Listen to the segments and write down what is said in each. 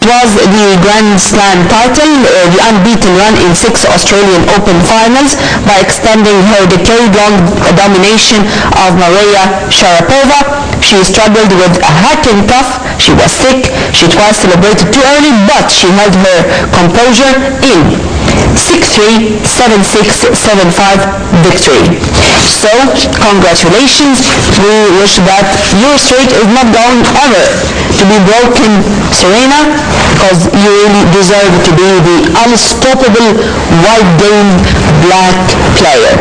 was the Grand Slam title, the unbeaten run in 6 Australian Open finals by extending her decade-long domination of Maria Sharapova. She struggled with a hacking cough. She was sick. She twice celebrated too early, but she held her composure in 6-3, 7-6, 7-5 victory. So, congratulations. We wish that your streak is not going ever to be broken, Serena, because you really deserve to be the unstoppable white game black player.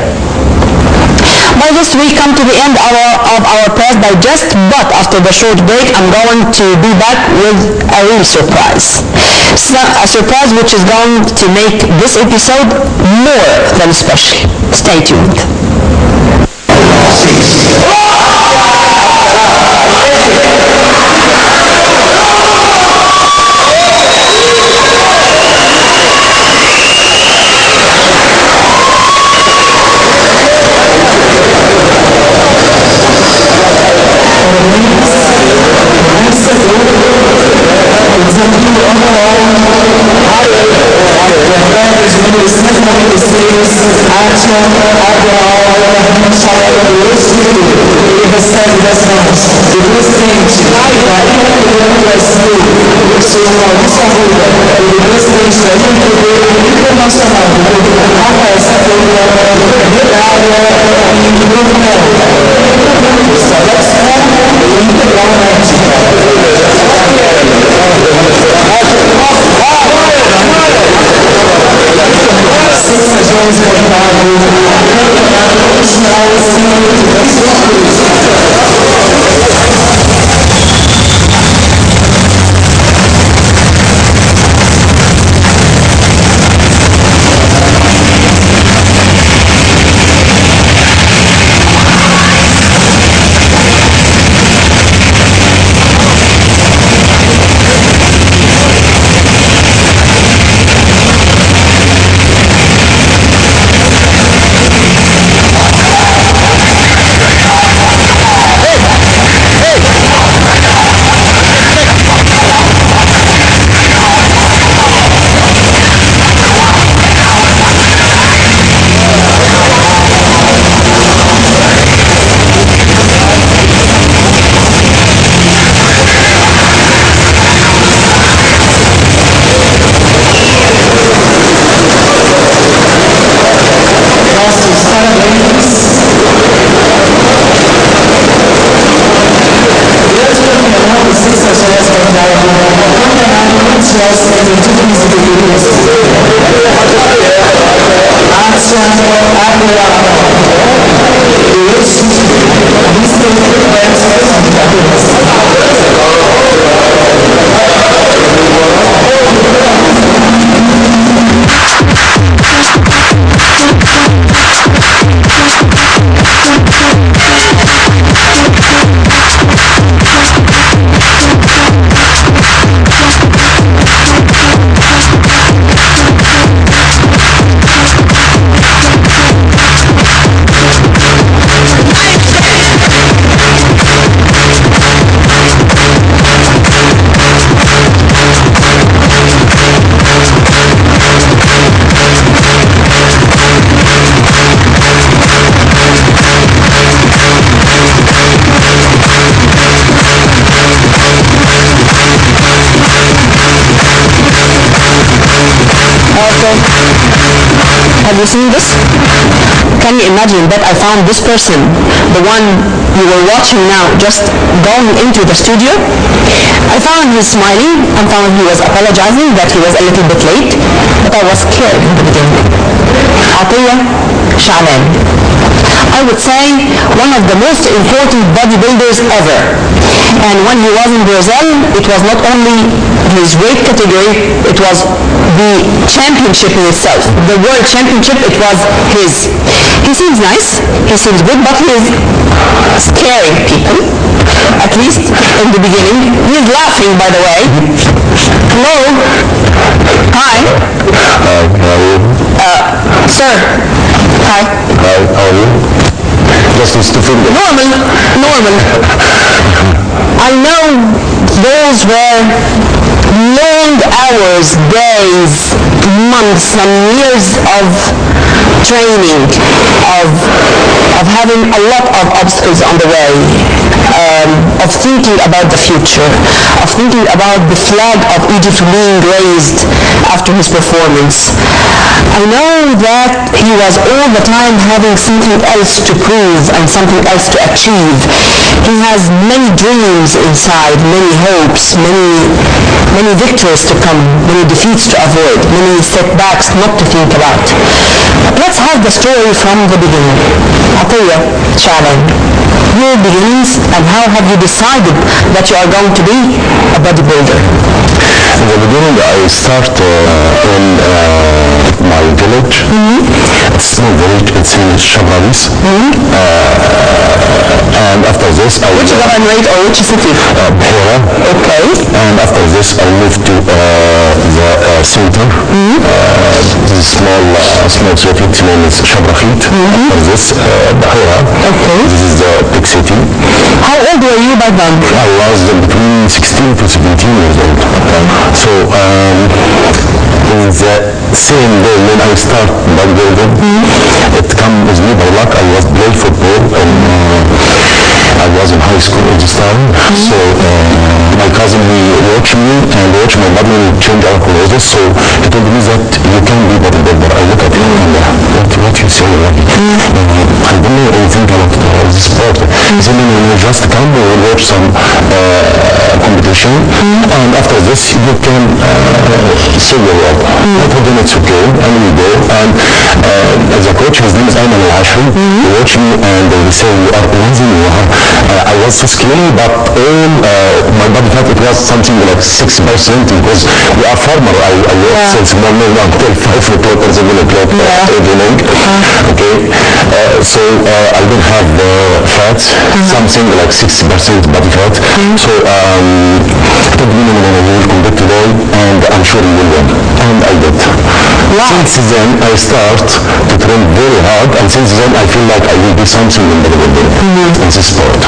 By this, we come to the end of our press digest, but after the short break, I'm going to be back with a real surprise. A surprise which is going to make this episode more than special. Stay tuned. Have you seen this? Can you imagine that I found this person, the one you were watching now, just going into the studio? I found him smiling, and found he was apologizing that he was a little bit late, but I was scared in the beginning. Atiya Sha'lan. I would say one of the most important bodybuilders ever. And when he was in Brazil, it was not only his weight category, it was the championship in itself. The world championship, it was his. He seems nice, he seems good, but he is scaring people, at least in the beginning. He's laughing, by the way. Hello. Hi. How are you? Sir. Hi. How are you? Just Mr. Finger. Normal. I know those were long hours, days, months, some years of training, of having a lot of obstacles on the way, of thinking about the future, of thinking about the flag of Egypt being raised after his performance. I know that he was all the time having something else to prove and something else to achieve. He has many dreams inside, many hopes, many victories to come, many defeats to avoid, many setbacks not to think about. But let's have the story from the beginning. Atiyah, Shalan, your beginnings, and how have you decided that you are going to be a bodybuilder? In the beginning, I start in my village. It's a small village. It's in Shabranis. And after this, Which governorate or which city? Bhera. Okay. And after this, I moved to the center. This small city. Its name is Shabrafit. After this, Bhera. Okay. This is the big city. How old were you by then? I was between 16 to 17 years old. So in the same day when I start bodybuilding, it come with me by luck. I was playing football and I was in high school at this time. So my cousin, he watched me and watched my body change our clothes. So he told me that you can be bodybuilder. I look at him and what you say? I don't know anything about this sport. He said, no, you just come, we will watch some competition, and after this you can see your work. I told him it's okay, and we go. And the coach, his name is Ayman Al-Ashri, he watched me and they say, you are amazing. I was so skinny, but all my body fat, it was something like 6% because we are farmer. I work since morning until 5 o'clock in the village, evening. Okay, so I don't have fat, something like 60% body fat. So I told him, no, we will compete today, and I'm sure you will win. And I did. Since then, I start to train very hard, and since then, I feel like I will be something in bodybuilding in this sport.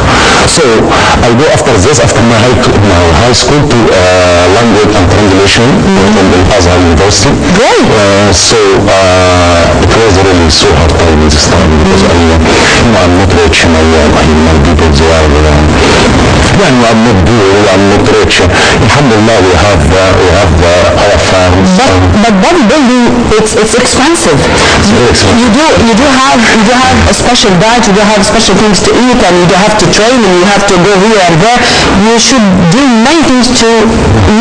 So I go after this, after my high school, to language and translation from the Azhar University. Great. So it was really so hard time this time because I'm not rich. My people, they are I'm not poor, I'm not rich. Alhamdulillah, we have our farms. But bodybuilding, it's expensive. It's very expensive. You do have a special diet. You do have special things to eat, and you do have to train, and you have to go here and there. You should do many things to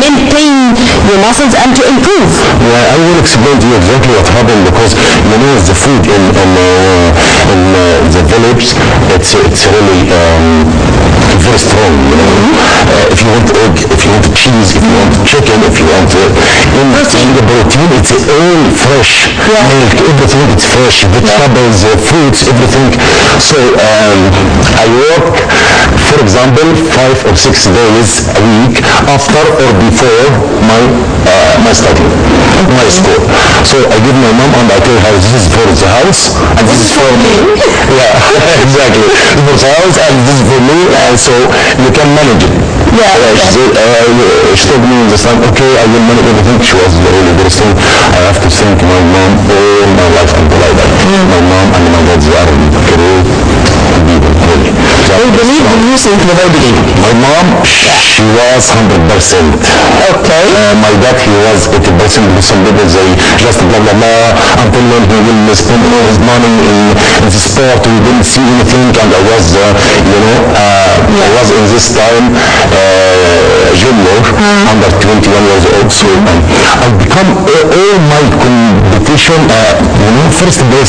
maintain your muscles and to improve. Yeah, I will explain to you exactly what happened because the food in the village, it's really very strong. If you want egg, if you want cheese, if you want chicken, if you want the protein, it's all fresh. Milk, everything it's fresh. Vegetables, fruits, everything. So I work, for example, 5 or 6 days a week after or before my study, my school. So I give my mom and I tell her this is for the house and this is for me. Yeah, exactly. For the house and this is for me, and so you can manage it. She told me this time, okay, I will manage everything. She was really very strong. I have to thank my mom all my life until I die. My mom and my dad, they are great people, really. They believe in you since the very beginning. My mom, she was 100%. Okay. My dad, he was 80%. With some people, they just blah blah blah until when he will spend all his money in the sport. We didn't see anything, and I was, I was in this time junior, under 21 years old. So I become all my competition, first place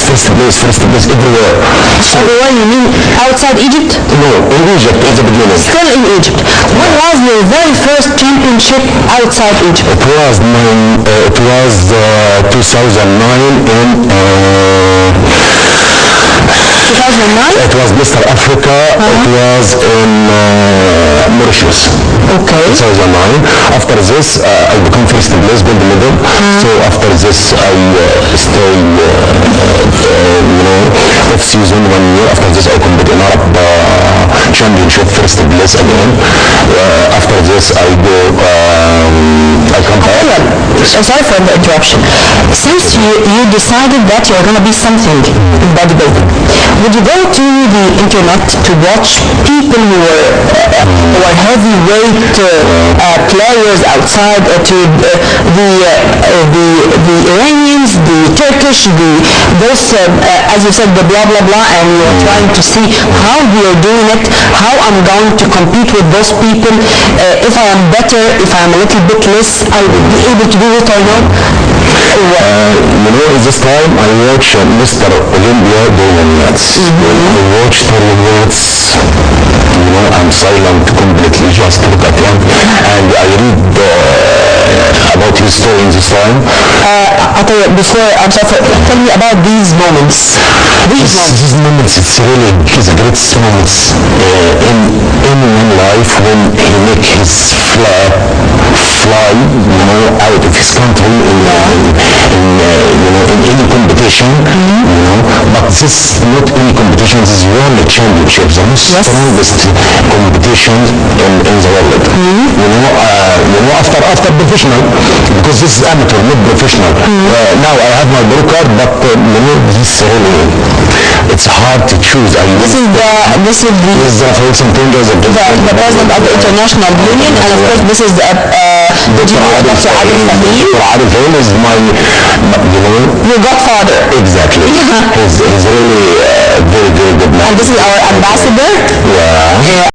everywhere. So everywhere, you mean outside Egypt? No, in Egypt at the beginning. Still in Egypt. What was your very first championship outside Egypt? It was 2009 in 2009? It was Mr. Africa. It was in Mauritius. Okay. 2009. After this, I become first place, gold medal. So after this, I stay, off season 1 year. After this, I compete in Arab Championship, first place again. After this, I go, I come back. Sorry for the interruption. Since you decided that you're going to be something in bodybuilding, would you go to the internet to watch people who are heavyweight players outside, to the Iranians, the Turkish, those as you said, the blah blah blah, and you're trying to see how they are doing it, how I'm going to compete with those people. If I am better, if I am a little bit less, I will be able to do it or not. This time I watch Mr. Olympia doing nuts. I watch Terry Woods. I'm silent completely, just look at him, and I read about his story in this time. I'm sorry, tell me about these moments. These moments, it's really the greatest moments in life, when he make his fly, out of his country in any competition, but this not any competition, this is world championship, the most strongest competition in the world. After professional, because this is amateur, not professional. Now I have my blue card, but this really, it's hard to choose. This is the president of the International Union, and of course this is Dr. Arif is my, your godfather. Exactly. He's really very, very good man. And this is our ambassador. Yeah.